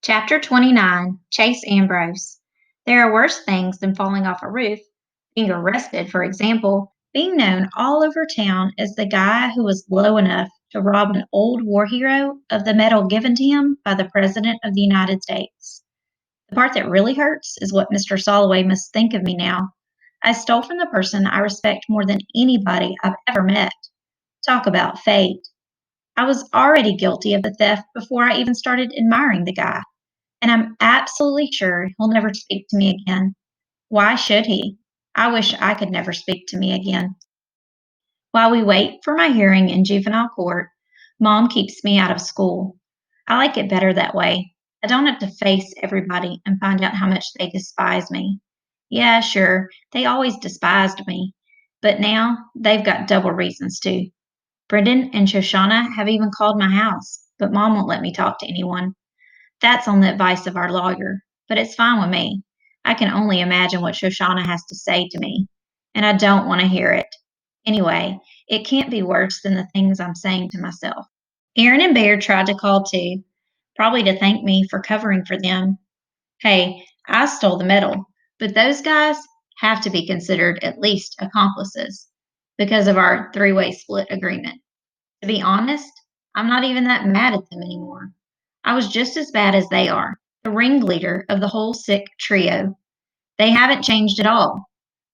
Chapter 29. Chase Ambrose. There are worse things than falling off a roof, being arrested, for example, being known all over town as the guy who was low enough to rob an old war hero of the medal given to him by the President of the United States. The part that really hurts is what Mr. Soloway must think of me now. I stole from the person I respect more than anybody I've ever met. Talk about fate. I was already guilty of the theft before I even started admiring the guy, and I'm absolutely sure he'll never speak to me again. Why should he? I wish I could never speak to me again. While we wait for my hearing in juvenile court, Mom keeps me out of school. I like it better that way. I don't have to face everybody and find out how much they despise me. Yeah, sure, they always despised me, but now they've got double reasons to. Brendan and Shoshana have even called my house, but Mom won't let me talk to anyone. That's on the advice of our lawyer, but it's fine with me. I can only imagine what Shoshana has to say to me, and I don't want to hear it. Anyway, it can't be worse than the things I'm saying to myself. Aaron and Bear tried to call too, probably to thank me for covering for them. Hey, I stole the medal, but those guys have to be considered at least accomplices because of our three-way split agreement. To be honest, I'm not even that mad at them anymore. I was just as bad as they are, the ringleader of the whole sick trio. They haven't changed at all.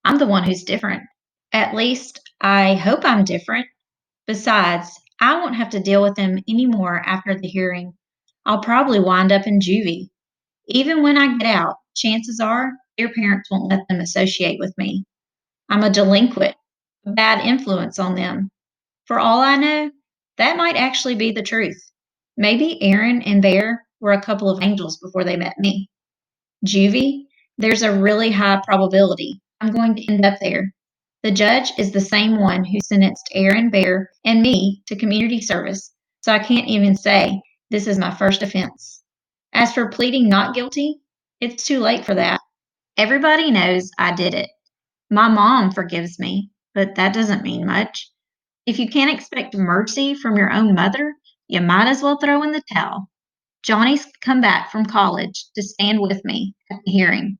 I'm the one who's different. At least, I hope I'm different. Besides, I won't have to deal with them anymore after the hearing. I'll probably wind up in juvie. Even when I get out, chances are their parents won't let them associate with me. I'm a delinquent, a bad influence on them. For all I know, that might actually be the truth. Maybe Aaron and Bear were a couple of angels before they met me. Juvie, there's a really high probability I'm going to end up there. The judge is the same one who sentenced Aaron, Bear, and me to community service, so I can't even say this is my first offense. As for pleading not guilty, it's too late for that. Everybody knows I did it. My mom forgives me, but that doesn't mean much. If you can't expect mercy from your own mother, you might as well throw in the towel. Johnny's come back from college to stand with me at the hearing,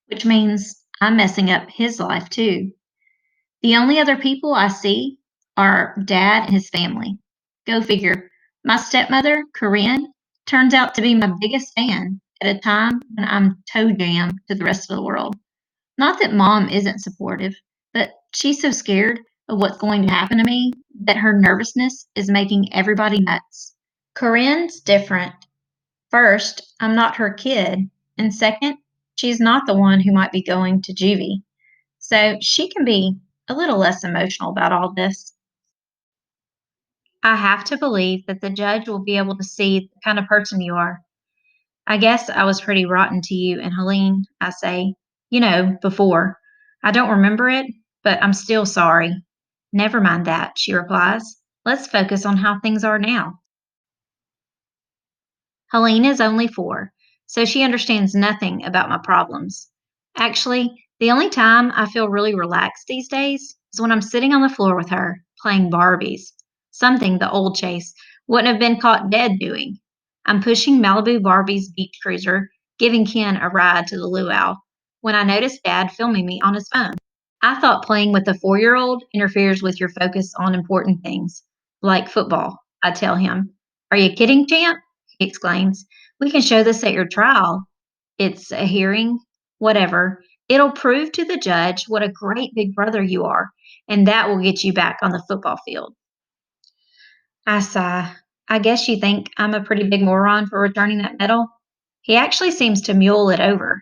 which means I'm messing up his life too. The only other people I see are Dad and his family. Go figure. My stepmother, Corinne, turns out to be my biggest fan at a time when I'm toe jam to the rest of the world. Not that Mom isn't supportive, but she's so scared of what's going to happen to me that her nervousness is making everybody nuts. Corinne's different. First, I'm not her kid, and second, she's not the one who might be going to juvie. So she can be a little less emotional about all this. I have to believe that the judge will be able to see the kind of person you are. I guess I was pretty rotten to you and Helene, I say. Before. I don't remember it, but I'm still sorry. Never mind that, she replies. Let's focus on how things are now. Helene is only 4, so she understands nothing about my problems. Actually, the only time I feel really relaxed these days is when I'm sitting on the floor with her, playing Barbies, something the old Chase wouldn't have been caught dead doing. I'm pushing Malibu Barbie's beach cruiser, giving Ken a ride to the luau, when I notice Dad filming me on his phone. I thought playing with a 4-year-old interferes with your focus on important things, like football, I tell him. Are you kidding, champ? He exclaims. We can show this at your trial. It's a hearing, whatever. It'll prove to the judge what a great big brother you are, and that will get you back on the football field. I sigh. I guess you think I'm a pretty big moron for returning that medal? He actually seems to mule it over.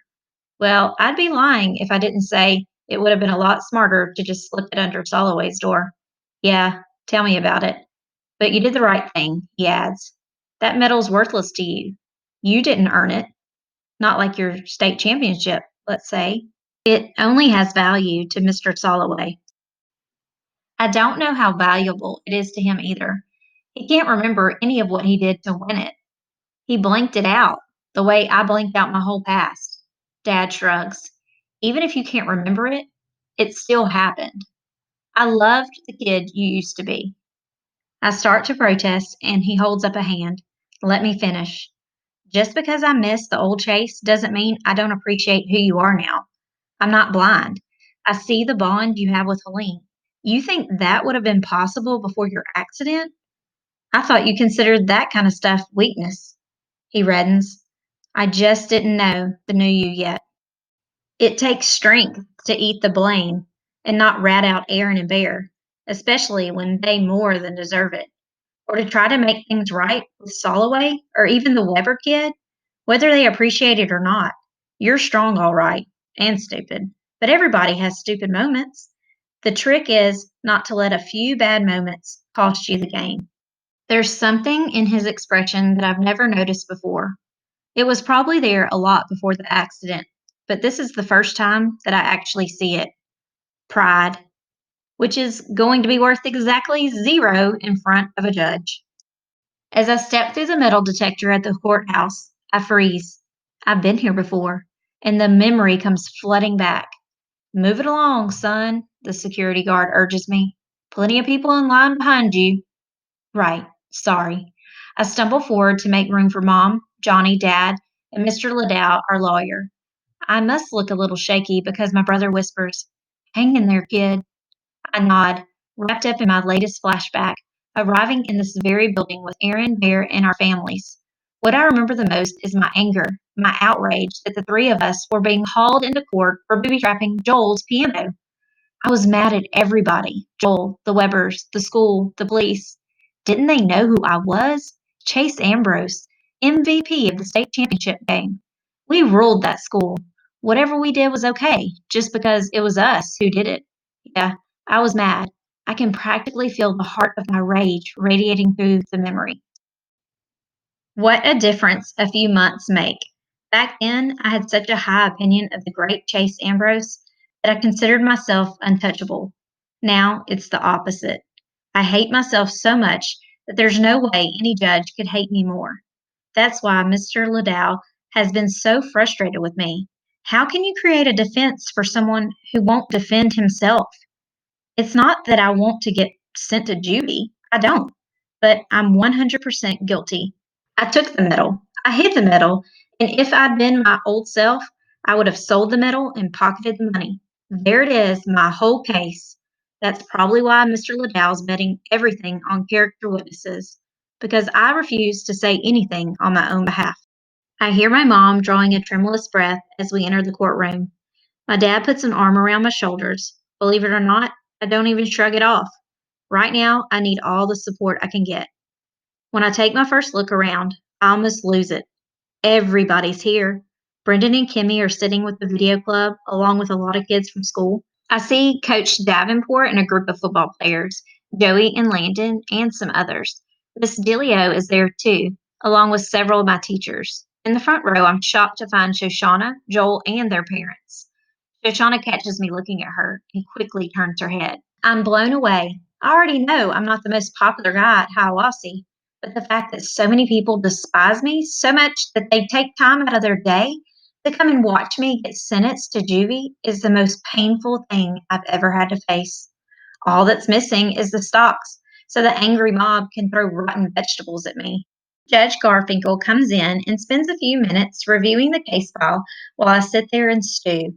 Well, I'd be lying if I didn't say it would have been a lot smarter to just slip it under Soloway's door. Yeah, tell me about it. But you did the right thing, he adds. That medal's worthless to you. You didn't earn it. Not like your state championship, let's say. It only has value to Mr. Soloway. I don't know how valuable it is to him either. He can't remember any of what he did to win it. He blanked it out, the way I blanked out my whole past. Dad shrugs. Even if you can't remember it, it still happened. I loved the kid you used to be. I start to protest, and he holds up a hand. Let me finish. Just because I miss the old Chase doesn't mean I don't appreciate who you are now. I'm not blind. I see the bond you have with Helene. You think that would have been possible before your accident? I thought you considered that kind of stuff weakness. He reddens. I just didn't know the new you yet. It takes strength to eat the blame and not rat out Aaron and Bear, especially when they more than deserve it. Or to try to make things right with Soloway or even the Weber kid, whether they appreciate it or not. You're strong, all right, and stupid. But everybody has stupid moments. The trick is not to let a few bad moments cost you the game. There's something in his expression that I've never noticed before. It was probably there a lot before the accident, but this is the first time that I actually see it. Pride, which is going to be worth exactly 0 in front of a judge. As I step through the metal detector at the courthouse, I freeze. I've been here before, and the memory comes flooding back. Move it along, son, the security guard urges me. Plenty of people in line behind you. Right, sorry. I stumble forward to make room for Mom, Johnny, Dad, and Mr. Ladow, our lawyer. I must look a little shaky because my brother whispers, Hang in there, kid. I nod, wrapped up in my latest flashback, arriving in this very building with Aaron, Bear, and our families. What I remember the most is my anger, my outrage that the three of us were being hauled into court for booby trapping Joel's piano. I was mad at everybody. Joel, the Webbers, the school, the police. Didn't they know who I was? Chase Ambrose, MVP of the state championship game. We ruled that school. Whatever we did was okay, just because it was us who did it. Yeah, I was mad. I can practically feel the heart of my rage radiating through the memory. What a difference a few months make. Back then, I had such a high opinion of the great Chase Ambrose that I considered myself untouchable. Now it's the opposite. I hate myself so much that there's no way any judge could hate me more. That's why Mr. Ladow has been so frustrated with me. How can you create a defense for someone who won't defend himself? It's not that I want to get sent to juvie. I don't. But I'm 100% guilty. I took the medal. I hid the medal. And if I'd been my old self, I would have sold the medal and pocketed the money. There it is, my whole case. That's probably why Mr. Ladow's betting everything on character witnesses, because I refuse to say anything on my own behalf. I hear my mom drawing a tremulous breath as we enter the courtroom. My dad puts an arm around my shoulders. Believe it or not, I don't even shrug it off. Right now, I need all the support I can get. When I take my first look around, I almost lose it. Everybody's here. Brendan and Kimmy are sitting with the video club, along with a lot of kids from school. I see Coach Davenport and a group of football players, Joey and Landon, and some others. Miss Dilio is there too, along with several of my teachers. In the front row, I'm shocked to find Shoshana, Joel, and their parents. Shoshana catches me looking at her and quickly turns her head. I'm blown away. I already know I'm not the most popular guy at Hiawassee, but the fact that so many people despise me so much that they take time out of their day to come and watch me get sentenced to juvie is the most painful thing I've ever had to face. All that's missing is the stocks, so the angry mob can throw rotten vegetables at me. Judge Garfinkel comes in and spends a few minutes reviewing the case file while I sit there and stew.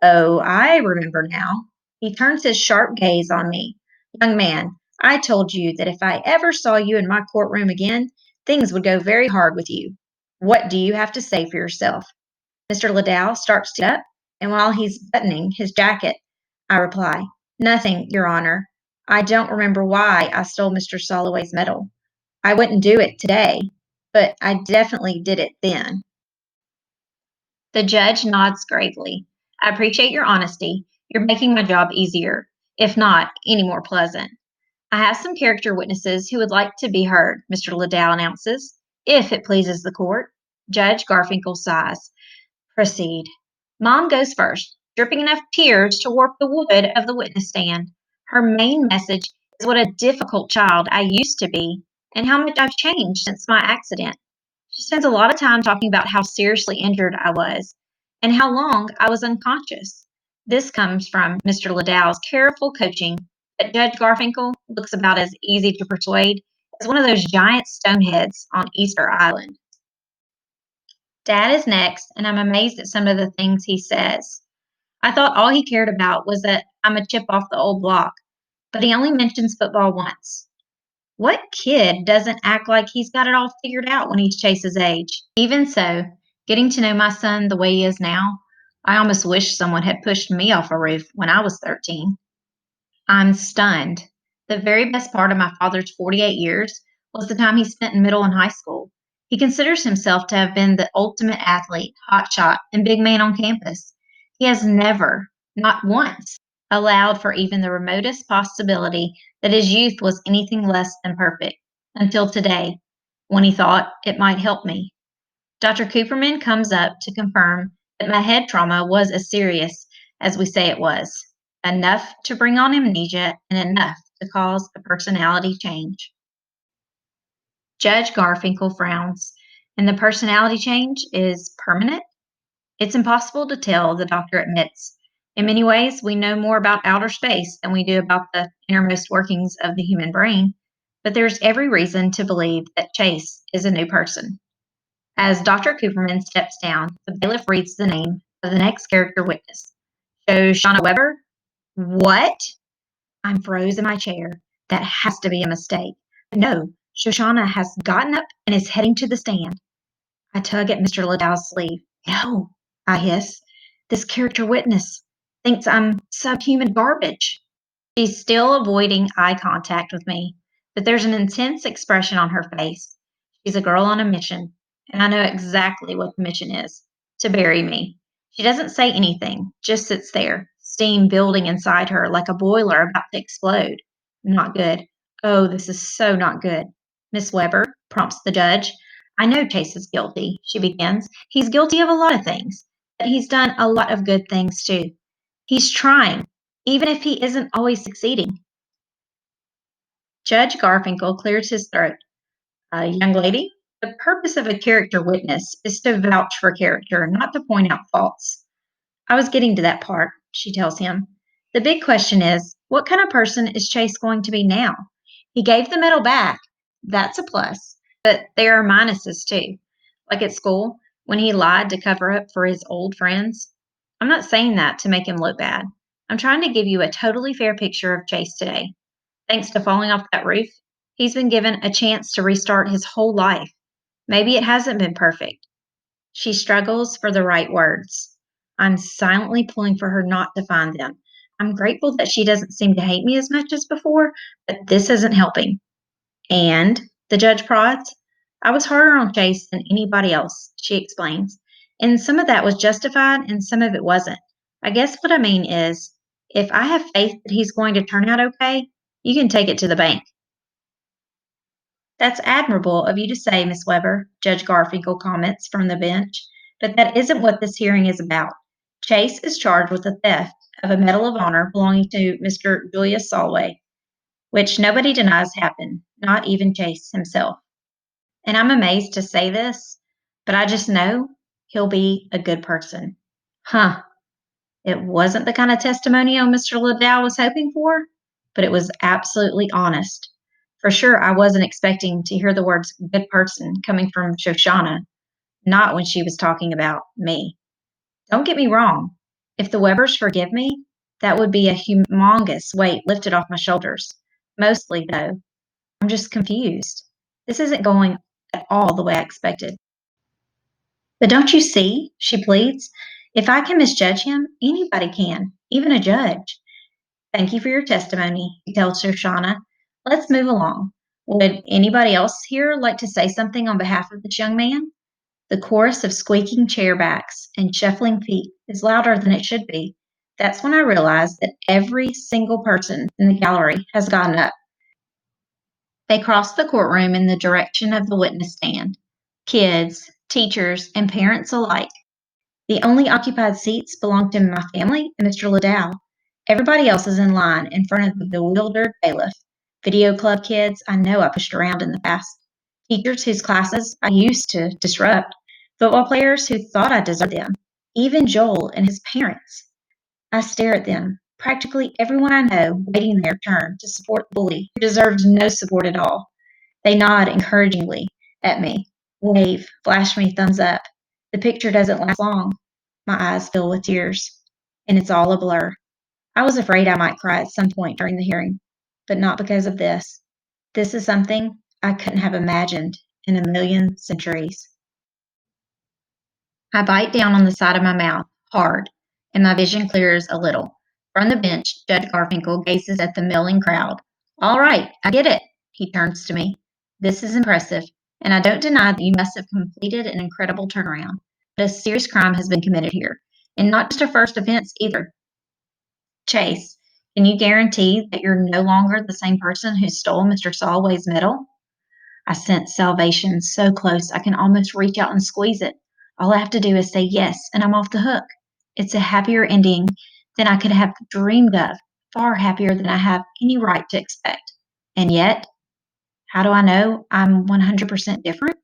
Oh, I remember now. He turns his sharp gaze on me. Young man, I told you that if I ever saw you in my courtroom again, things would go very hard with you. What do you have to say for yourself? Mr. Ladow starts to get up, and while he's buttoning his jacket, I reply, Nothing, Your Honor. I don't remember why I stole Mr. Soloway's medal. I wouldn't do it today, but I definitely did it then. The judge nods gravely. I appreciate your honesty. You're making my job easier, if not any more pleasant. I have some character witnesses who would like to be heard, Mr. Ladow announces, if it pleases the court. Judge Garfinkel sighs. Proceed. Mom goes first, dripping enough tears to warp the wood of the witness stand. Her main message is what a difficult child I used to be and how much I've changed since my accident. She spends a lot of time talking about how seriously injured I was and how long I was unconscious. This comes from Mr. Ladow's careful coaching, but Judge Garfinkel looks about as easy to persuade as one of those giant stone heads on Easter Island. Dad is next, and I'm amazed at some of the things he says. I thought all he cared about was that I'm a chip off the old block, but he only mentions football once. What kid doesn't act like he's got it all figured out when he's Chase's age? Even so, getting to know my son the way he is now, I almost wish someone had pushed me off a roof when I was 13. I'm stunned. The very best part of my father's 48 years was the time he spent in middle and high school. He considers himself to have been the ultimate athlete, hotshot, and big man on campus. He has never, not once, allowed for even the remotest possibility that his youth was anything less than perfect until today, when he thought it might help me. Dr. Cooperman comes up to confirm that my head trauma was as serious as we say it was, enough to bring on amnesia and enough to cause a personality change. Judge Garfinkel frowns, and the personality change is permanent? It's impossible to tell, the doctor admits. In many ways, we know more about outer space than we do about the innermost workings of the human brain, but there's every reason to believe that Chase is a new person. As Dr. Cooperman steps down, the bailiff reads the name of the next character witness. Shoshana Weber? What? I'm froze in my chair. That has to be a mistake. No, Shoshana has gotten up and is heading to the stand. I tug at Mr. Liddell's sleeve. No, I hiss. This character witness thinks I'm subhuman garbage. She's still avoiding eye contact with me, but there's an intense expression on her face. She's a girl on a mission, and I know exactly what the mission is to bury me. She doesn't say anything, just sits there, steam building inside her like a boiler about to explode. Not good. Oh, this is so not good. Miss Weber, prompts the judge. I know Chase is guilty, she begins. He's guilty of a lot of things, but he's done a lot of good things too. He's trying, even if he isn't always succeeding. Judge Garfinkel clears his throat. Young lady, the purpose of a character witness is to vouch for character, not to point out faults. I was getting to that part, she tells him. The big question is, what kind of person is Chase going to be now? He gave the medal back. That's a plus. But there are minuses too. Like at school, when he lied to cover up for his old friends. I'm not saying that to make him look bad. I'm trying to give you a totally fair picture of Chase today. Thanks to falling off that roof, he's been given a chance to restart his whole life. Maybe it hasn't been perfect. She struggles for the right words. I'm silently pulling for her not to find them. I'm grateful that she doesn't seem to hate me as much as before, but this isn't helping. And, the judge prods, I was harder on Chase than anybody else, she explains. And some of that was justified and some of it wasn't. I guess what I mean is, if I have faith that he's going to turn out okay, you can take it to the bank. That's admirable of you to say, Miss Weber, Judge Garfinkel comments from the bench, but that isn't what this hearing is about. Chase is charged with the theft of a Medal of Honor belonging to Mr. Julius Solway, which nobody denies happened, not even Chase himself. And I'm amazed to say this, but I just know he'll be a good person. Huh. It wasn't the kind of testimonial Mr. Liddell was hoping for, but it was absolutely honest. For sure, I wasn't expecting to hear the words good person coming from Shoshana, not when she was talking about me. Don't get me wrong. If the Webers forgive me, that would be a humongous weight lifted off my shoulders. Mostly, though, I'm just confused. This isn't going at all the way I expected. But don't you see, she pleads, if I can misjudge him, anybody can, even a judge. Thank you for your testimony, he tells Shoshana. Let's move along. Would anybody else here like to say something on behalf of this young man? The chorus of squeaking chair backs and shuffling feet is louder than it should be. That's when I realize that every single person in the gallery has gotten up. They cross the courtroom in the direction of the witness stand. Kids, teachers, and parents alike. The only occupied seats belong to my family and Mr. Liddell. Everybody else is in line in front of the bewildered bailiff. Video club kids I know I pushed around in the past. Teachers whose classes I used to disrupt. Football players who thought I deserved them. Even Joel and his parents. I stare at them, practically everyone I know waiting their turn to support the bully who deserves no support at all. They nod encouragingly at me, wave, flash me thumbs up. The picture doesn't last long. My eyes fill with tears, and it's all a blur. I was afraid I might cry at some point during the hearing, but not because of this. This is something I couldn't have imagined in a million centuries. I bite down on the side of my mouth, hard, and my vision clears a little. From the bench, Judge Garfinkel gazes at the milling crowd. All right, I get it. He turns to me. This is impressive, and I don't deny that you must have completed an incredible turnaround. But a serious crime has been committed here, and not just a first offense either. Chase, can you guarantee that you're no longer the same person who stole Mr. Solway's medal? I sense salvation so close I can almost reach out and squeeze it. All I have to do is say yes, and I'm off the hook. It's a happier ending than I could have dreamed of, far happier than I have any right to expect. And yet, how do I know I'm 100% different?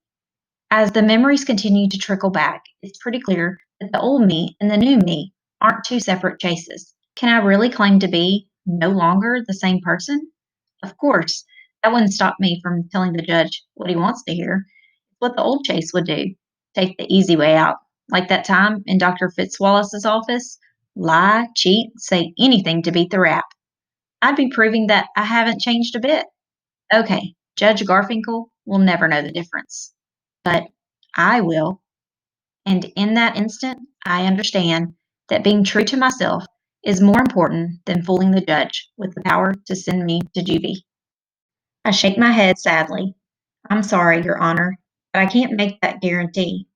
As the memories continue to trickle back, it's pretty clear that the old me and the new me aren't two separate chases. Can I really claim to be no longer the same person? Of course, that wouldn't stop me from telling the judge what he wants to hear. It's what the old Chase would do, take the easy way out. Like that time in Dr. Fitzwallace's office, lie, cheat, say anything to beat the rap. I'd be proving that I haven't changed a bit. Okay, Judge Garfinkel will never know the difference, but I will. And in that instant, I understand that being true to myself is more important than fooling the judge with the power to send me to juvie. I shake my head sadly. I'm sorry, Your Honor, but I can't make that guarantee.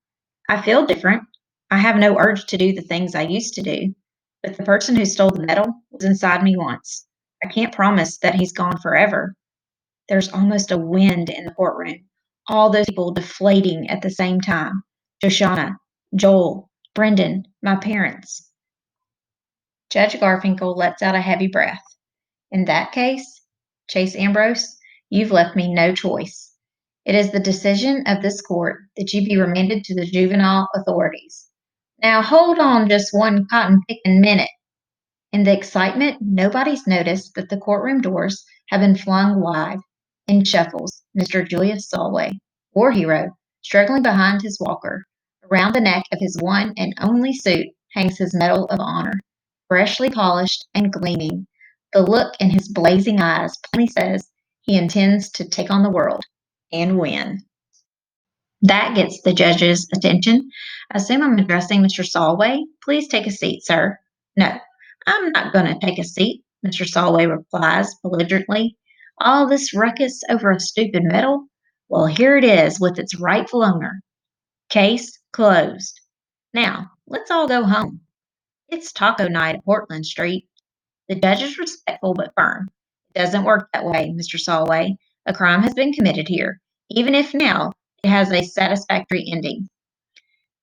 I feel different. I have no urge to do the things I used to do, but the person who stole the medal was inside me once. I can't promise that he's gone forever. There's almost a wind in the courtroom. All those people deflating at the same time. Joshana, Joel, Brendan, my parents. Judge Garfinkel lets out a heavy breath. In that case, Chase Ambrose, you've left me no choice. It is the decision of this court that you be remanded to the juvenile authorities. Now hold on just one cotton picking minute. In the excitement, nobody's noticed that the courtroom doors have been flung wide. In shuffles Mr. Julius Solway, war hero, struggling behind his walker. Around the neck of his one and only suit hangs his Medal of Honor, freshly polished and gleaming. The look in his blazing eyes plainly says he intends to take on the world and win. That gets the judge's attention. I assume I'm addressing Mr. Solway. Please take a seat, sir. No, I'm not going to take a seat, Mr. Solway replies belligerently. All this ruckus over a stupid medal? Well, here it is with its rightful owner. Case closed. Now, let's all go home. It's taco night at Portland Street. The judge is respectful but firm. It doesn't work that way, Mr. Solway. A crime has been committed here, even if now it has a satisfactory ending.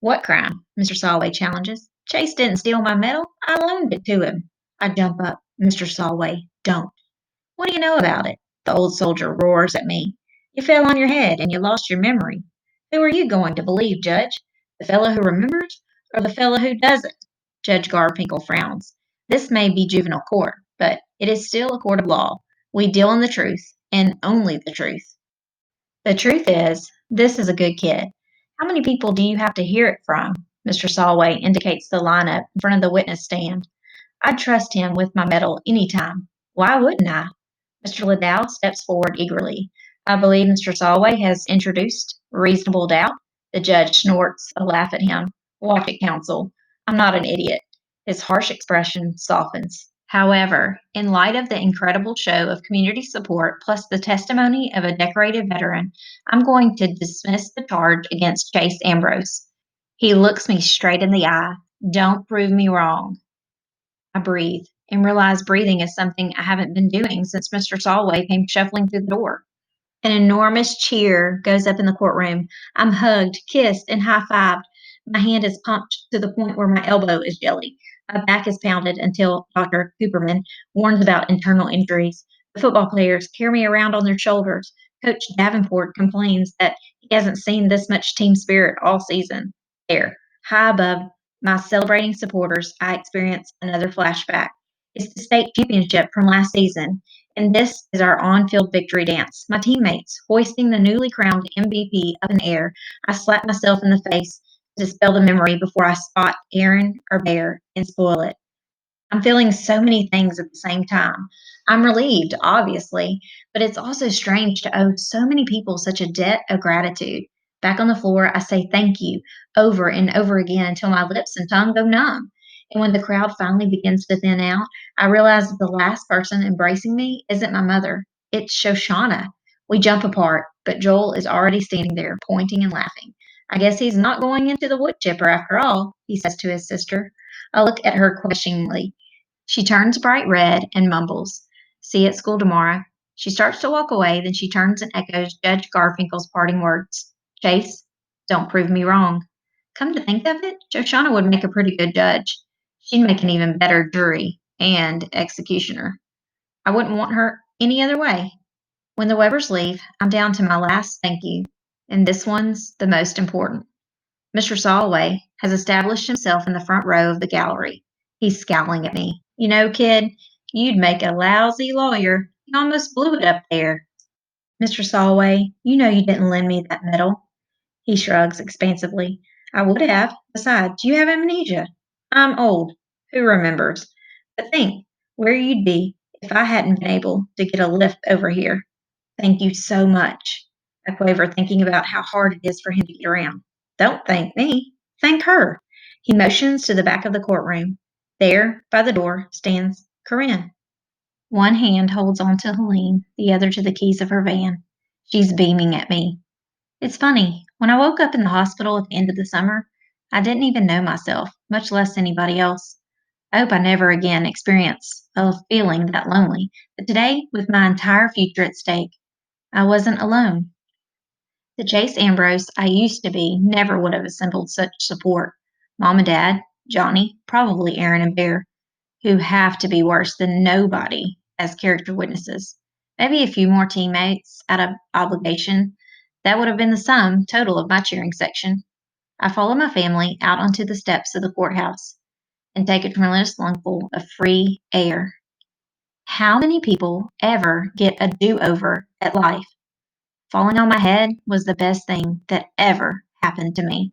What crime? Mr. Solway challenges. Chase didn't steal my medal. I loaned it to him. I jump up. Mr. Solway, don't. What do you know about it? The old soldier roars at me. You fell on your head and you lost your memory. Who are you going to believe, Judge? The fellow who remembers or the fellow who doesn't? Judge Garfinkel frowns. This may be juvenile court, but it is still a court of law. We deal in the truth, and only the truth. The truth is, this is a good kid. How many people do you have to hear it from? Mr. Solway indicates the lineup in front of the witness stand. I'd trust him with my medal any time. Why wouldn't I? Mr. Liddell steps forward eagerly. I believe Mr. Solway has introduced reasonable doubt. The judge snorts a laugh at him. Watch it, counsel. I'm not an idiot. His harsh expression softens. However, in light of the incredible show of community support plus the testimony of a decorated veteran, I'm going to dismiss the charge against Chase Ambrose. He looks me straight in the eye. Don't prove me wrong. I breathe and realize breathing is something I haven't been doing since Mr. Solway came shuffling through the door. An enormous cheer goes up in the courtroom. I'm hugged, kissed, and high-fived. My hand is pumped to the point where my elbow is jelly. My back is pounded until Dr. Cooperman warns about internal injuries. The football players carry me around on their shoulders. Coach Davenport complains that he hasn't seen this much team spirit all season. There, high above my celebrating supporters, I experience another flashback. It's the state championship from last season, and this is our on-field victory dance. My teammates hoisting the newly crowned MVP up in the air. I slap myself in the face dispel the memory before I spot Aaron or Bear and spoil it. I'm feeling so many things at the same time. I'm relieved, obviously, but it's also strange to owe so many people such a debt of gratitude. Back on the floor, I say thank you over and over again until my lips and tongue go numb. And when the crowd finally begins to thin out, I realize that the last person embracing me isn't my mother. It's Shoshana. We jump apart, but Joel is already standing there, pointing and laughing. I guess he's not going into the wood chipper after all, he says to his sister. I look at her questioningly. She turns bright red and mumbles, "See you at school tomorrow." She starts to walk away, then she turns and echoes Judge Garfinkel's parting words, "Chase, don't prove me wrong." Come to think of it, Shoshana would make a pretty good judge. She'd make an even better jury and executioner. I wouldn't want her any other way. When the Webbers leave, I'm down to my last thank you, and this one's the most important. Mr. Solway has established himself in the front row of the gallery. He's scowling at me. "You know, kid, you'd make a lousy lawyer. You almost blew it up there." "Mr. Solway, you know you didn't lend me that medal." He shrugs expansively. "I would have. Besides, you have amnesia. I'm old. Who remembers? But think where you'd be if I hadn't been able to get a lift over here." "Thank you so much," I quaver, thinking about how hard it is for him to get around. "Don't thank me. Thank her." He motions to the back of the courtroom. There, by the door, stands Corinne. One hand holds on to Helene, the other to the keys of her van. She's beaming at me. It's funny, when I woke up in the hospital at the end of the summer, I didn't even know myself, much less anybody else. I hope I never again experience a feeling that lonely. But today, with my entire future at stake, I wasn't alone. The Chase Ambrose I used to be never would have assembled such support. Mom and Dad, Johnny, probably Aaron and Bear, who have to be worse than nobody as character witnesses. Maybe a few more teammates out of obligation. That would have been the sum total of my cheering section. I follow my family out onto the steps of the courthouse and take a tremendous lungful of free air. How many people ever get a do over at life? Falling on my head was the best thing that ever happened to me.